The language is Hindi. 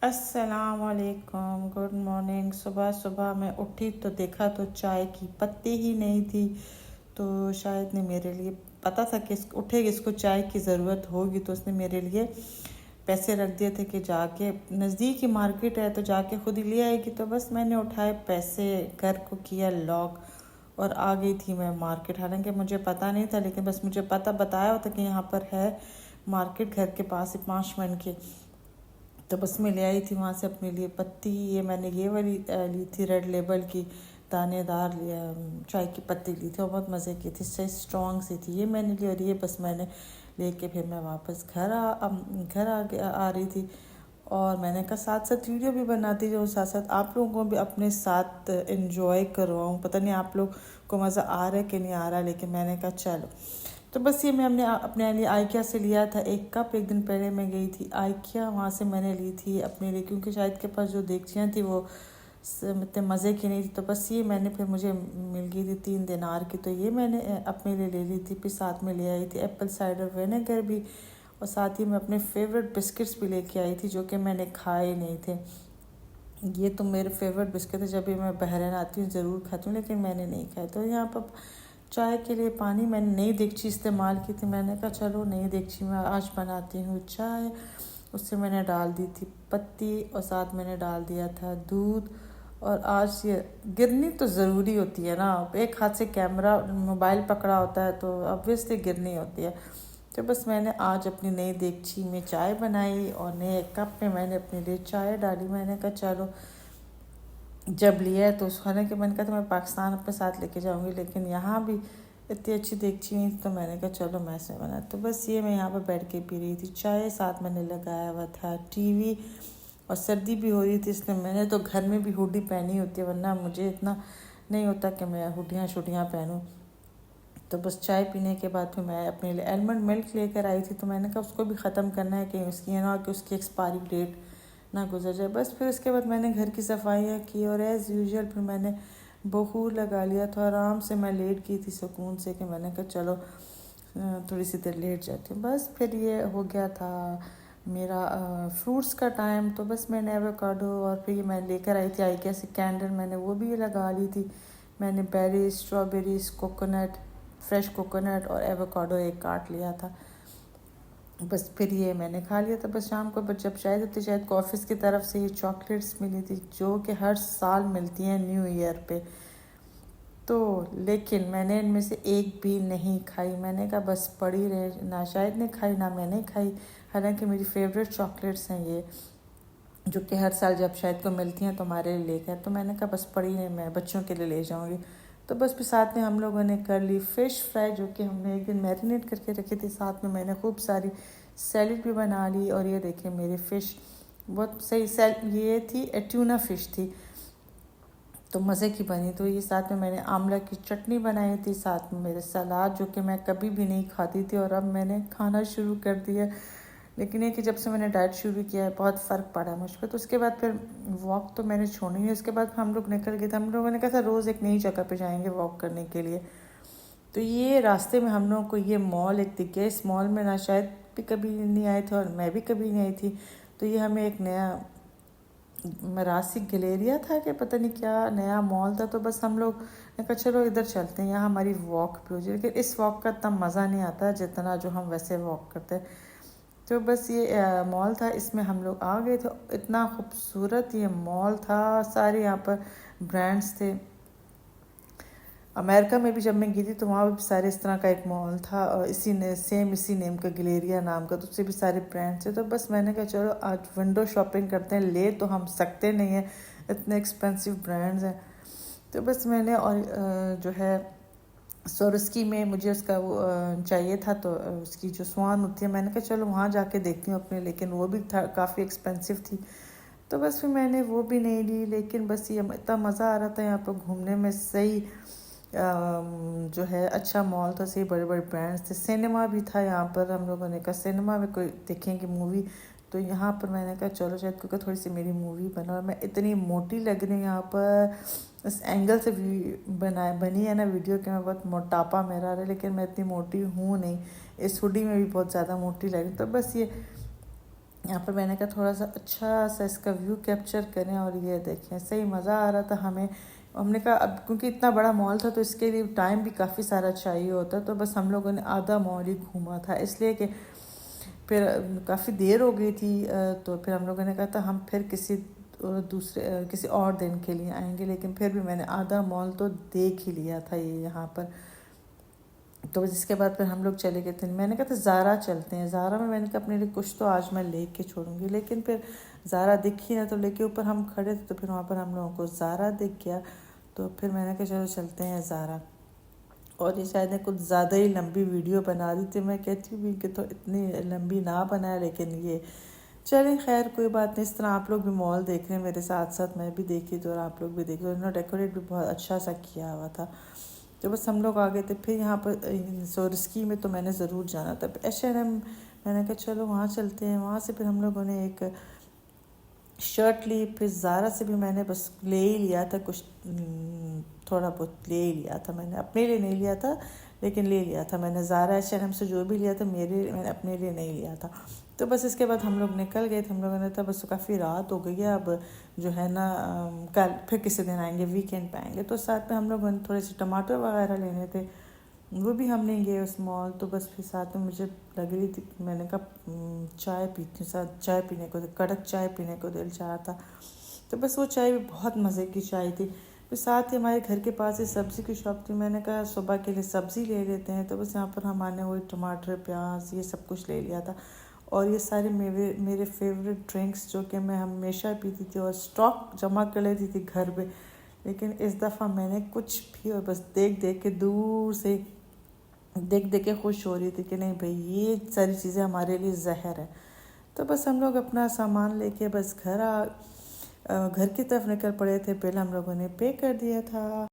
अस्सलाम वालेकुम, गुड मॉर्निंग। सुबह सुबह मैं उठी तो देखा तो चाय की पत्ती ही नहीं थी। तो शायद ने मेरे लिए पता था कि उठेगी, इसको चाय की ज़रूरत होगी, तो उसने मेरे लिए पैसे रख दिए थे कि जाके नज़दीक ही मार्केट है तो जाके खुद ही ले आएगी। तो बस मैंने उठाए पैसे, घर को किया लॉक और आ गई थी मैं मार्केट। हालांकि मुझे पता नहीं था, लेकिन बस मुझे पता बताया होता कि यहाँ पर है मार्केट घर के पास ही 5 मिनट के। तो बस मैं ले आई थी वहाँ से अपने लिए पत्ती। ये मैंने ये वाली ली थी, रेड लेबल की दानेदार चाय की पत्ती ली थी और बहुत मज़े की थी, सही स्ट्रॉन्ग सी थी। ये मैंने ली और ये बस मैंने लेके फिर मैं वापस घर आ रही थी। और मैंने कहा साथ साथ वीडियो भी बनाती जाऊँ, साथ साथ आप लोगों को भी अपने साथ इंजॉय करवाऊँ। पता नहीं आप लोग को मज़ा आ रहा है कि नहीं आ रहा, लेकिन मैंने कहा चलो। तो बस ये मैं अपने लिए आइकिया से लिया था एक कप। एक दिन पहले मैं गई थी आइकिया, वहाँ से मैंने ली थी अपने लिए, क्योंकि शायद के पास जो देगचियाँ थी वो इतने मज़े की नहीं थी। तो बस ये मैंने फिर मुझे मिल गई थी 3 दिनार की, तो ये मैंने अपने लिए ले ली थी। फिर साथ में ले आई थी एप्पल साइडर विनेगर भी, और साथ ही मैं अपने फेवरेट बिस्किट्स भी लेके आई थी जो कि मैंने खाए नहीं थे। ये तो मेरे फेवरेट बिस्किट है, जब भी मैं बहरीन आती हूँ ज़रूर खाती हूँ, लेकिन मैंने नहीं खाए। तो यहाँ पर चाय के लिए पानी मैंने नई देगची इस्तेमाल की थी। मैंने कहा चलो नई देगची में आज बनाती हूँ चाय। उससे मैंने डाल दी थी पत्ती और साथ मैंने डाल दिया था दूध। और आज ये गिरनी तो ज़रूरी होती है ना, एक हाथ से कैमरा मोबाइल पकड़ा होता है तो ऑब्वियसली गिरनी होती है। तो बस मैंने आज अपनी नई देगची में चाय बनाई और नए कप में मैंने अपने लिए चाय डाली। मैंने कहा चलो जब लिया है तो उस खाने के मन का तो मैं पाकिस्तान अपने साथ लेके जाऊंगी, लेकिन यहाँ भी इतनी अच्छी देगची नहीं थी, तो मैंने कहा चलो मैं से बना। तो बस ये मैं यहाँ पर बैठ के पी रही थी चाय, साथ मैंने लगाया हुआ था टीवी। और सर्दी भी हो रही थी, इसलिए मैंने तो घर में भी हुडी पहनी होती है, वरना मुझे इतना नहीं होता कि मैं हुडियाँ शुडियाँ पहनूँ। तो बस चाय पीने के बाद फिर मैं अपने लिए आलमंड मिल्क लेकर आई थी, तो मैंने कहा उसको भी ख़त्म करना है कि उसकी है ना कि उसकी एक्सपायरी डेट ना गुजर जाए। बस फिर उसके बाद मैंने घर की सफाइयाँ की और एज़ यूजुअल फिर मैंने बखूर लगा लिया था। आराम से मैं लेट गई थी सुकून से, कि मैंने कहा चलो थोड़ी सी देर लेट जाती हूँ। बस फिर ये हो गया था मेरा फ्रूट्स का टाइम। तो बस मैंने एवोकाडो और फिर मैं लेकर आई थी आइकिया से कैंडल, मैंने वो भी लगा ली थी। मैंने berries, strawberries, coconut, fresh coconut और एवोकाडो एक काट लिया था। बस फिर ये मैंने खा लिया था। बस शाम को जब चाय देती, शायद को ऑफिस की तरफ से ये चॉकलेट्स मिली थी जो कि हर साल मिलती हैं न्यू ईयर पे। तो लेकिन मैंने इनमें से एक भी नहीं खाई। मैंने कहा बस पड़ी रहे, ना शायद ने खाई ना मैंने खाई। हालांकि मेरी फेवरेट चॉकलेट्स हैं ये, जो कि हर साल जब शायद को मिलती हैं तो हमारे लिए लेकर। तो मैंने कहा बस पड़ी है, मैं बच्चों के लिए ले जाऊंगी। तो बस फिर साथ में हम लोगों ने कर ली फ़िश फ्राई, जो कि हमने एक दिन मैरिनेट करके रखी थी। साथ में मैंने खूब सारी सैलड भी बना ली। और ये देखिए मेरी फ़िश बहुत सही ये थी ट्यूना फ़िश थी, तो मज़े की बनी। तो ये साथ में मैंने आंवला की चटनी बनाई थी, साथ में मेरे सलाद, जो कि मैं कभी भी नहीं खाती थी और अब मैंने खाना शुरू कर दिया। लेकिन ये कि जब से मैंने डाइट शुरू किया है बहुत फ़र्क पड़ा है मुझ पर। तो उसके बाद फिर वॉक तो मैंने छोड़ी नहीं। उसके बाद हम लोग निकल गए थे, हम लोगों ने कहा था रोज़ एक नई जगह पे जाएंगे वॉक करने के लिए। तो ये रास्ते में हम लोगों को ये मॉल एक दिख गया। इस मॉल में ना शायद भी कभी नहीं आए थे और मैं भी कभी नहीं आई थी। तो ये हमें एक नया मरासी गलेरिया था कि पता नहीं क्या नया मॉल था। तो बस हम लोग ने कहा चलो इधर चलते हैं, यहाँ हमारी वॉक भी हो जाए। लेकिन इस वॉक का इतना मज़ा नहीं आता जितना जो हम वैसे वॉक करते हैं। तो बस ये मॉल था, इसमें हम लोग आ गए थे। इतना खूबसूरत ये मॉल था, सारे यहाँ पर ब्रांड्स थे। अमेरिका में भी जब मैं गई थी तो वहाँ भी सारे इस तरह का एक मॉल था, और इसी नेम का गलेरिया नाम का, तो उससे भी सारे ब्रांड्स थे। तो बस मैंने कहा चलो आज विंडो शॉपिंग करते हैं, ले तो हम सकते नहीं हैं, इतने एक्सपेंसिव ब्रांड्स हैं। तो बस मैंने और जो है सोरस्की में मुझे उसका वो चाहिए था, तो उसकी जो स्वान होती है, मैंने कहा चलो वहाँ जाके देखती हूँ अपने, लेकिन वो भी था काफ़ी एक्सपेंसिव थी। तो बस फिर मैंने वो भी नहीं ली। लेकिन बस ये इतना मज़ा आ रहा था यहाँ पर घूमने में, सही जो है अच्छा मॉल था, सही बड़े बड़े ब्रांड्स थे। सिनेमा भी था यहाँ पर, हम लोगों ने कहा सिनेमा में कोई देखेंगे मूवी। तो यहाँ पर मैंने कहा चलो शायद क्योंकि थोड़ी सी मेरी मूवी बना, और मैं इतनी मोटी लग रही हूँ यहाँ पर इस एंगल से बनी है ना वीडियो कि मैं बहुत मोटापा मेरा आ रहा है, लेकिन मैं इतनी मोटी हूँ नहीं। इस हुडी में भी बहुत ज़्यादा मोटी लग रही। तो बस ये यहाँ पर मैंने कहा थोड़ा सा अच्छा सा इसका व्यू कैप्चर करें, और ये देखें सही मज़ा आ रहा था हमें। हमने कहा अब क्योंकि इतना बड़ा मॉल था तो इसके लिए टाइम भी काफ़ी सारा चाहिए होता, तो बस हम लोगों ने आधा मॉल ही घूमा था, इसलिए कि फिर काफ़ी देर हो गई थी। तो फिर हम लोगों ने कहा था हम फिर किसी और दिन के लिए आएंगे, लेकिन फिर भी मैंने आधा मॉल तो देख ही लिया था ये यहाँ पर। तो बस इसके बाद फिर हम लोग चले गए थे। मैंने कहा था ज़ारा चलते हैं, ज़ारा में मैंने कहा अपने लिए कुछ तो आज मैं ले के छोड़ूंगी, लेकिन फिर ज़ारा दिख ही ना, तो लेके ऊपर हम खड़े थे तो फिर वहाँ पर हम लोगों को ज़ारा दिख गया। तो फिर मैंने कहा चलो चलते हैं ज़ारा। और ये शायद ने कुछ ज़्यादा ही लंबी वीडियो बना दी थी, मैं कहती हूँ कि तो इतनी लंबी ना बनाए, लेकिन ये चलें खैर कोई बात नहीं। इस तरह आप लोग भी मॉल देख रहे हैं मेरे साथ साथ, मैं भी देखी थी और आप लोग भी देख रहे हो। उन्होंने डेकोरेट भी बहुत अच्छा सा किया हुआ था। तो बस हम लोग आ गए थे। फिर यहाँ पर सोरस्की में तो मैंने ज़रूर जाना था, H&M मैंने कहा चलो वहाँ चलते हैं। वहाँ से फिर हम लोगों ने एक शर्ट ली, फिर ज़ारा से भी मैंने बस ले ही लिया था कुछ, थोड़ा बहुत ले ही लिया था मैंने, अपने लिए नहीं लिया था लेकिन ले लिया था मैंने। ज़ारा H&M से जो भी लिया था मैंने अपने लिए नहीं लिया था। तो बस इसके बाद हम लोग निकल गए थे। हम लोगों ने था बस काफ़ी रात हो गई है, अब जो है ना कल फिर किसी दिन आएंगे, वीकेंड पे आएंगे। तो साथ में हम लोग थोड़े से टमाटर वगैरह लेने थे, वो भी हम नहीं गए उस मॉल। तो बस फिर साथ में मुझे लग रही थी, मैंने कहा चाय पीती हूँ, साथ चाय पीने को, कड़क चाय पीने को दिल चाह था। तो बस वो चाय भी बहुत मज़े की चाय थी। फिर साथ ही हमारे घर के पास ही सब्ज़ी की शॉप थी, मैंने कहा सुबह के लिए सब्ज़ी ले लेते हैं। तो बस यहाँ पर हमारे वही टमाटर प्याज ये सब कुछ ले लिया था। और ये सारे मेरे फेवरेट ड्रिंक्स जो कि मैं हमेशा पीती थी और स्टॉक जमा कर लेती थी घर पे, लेकिन इस दफ़ा मैंने कुछ भी, और बस देख देख के दूर से देख देख के खुश हो रही थी कि नहीं भाई ये सारी चीज़ें हमारे लिए जहर है। तो बस हम लोग अपना सामान लेके बस घर की तरफ निकल पड़े थे। पहले हम लोगों ने पे कर दिया था।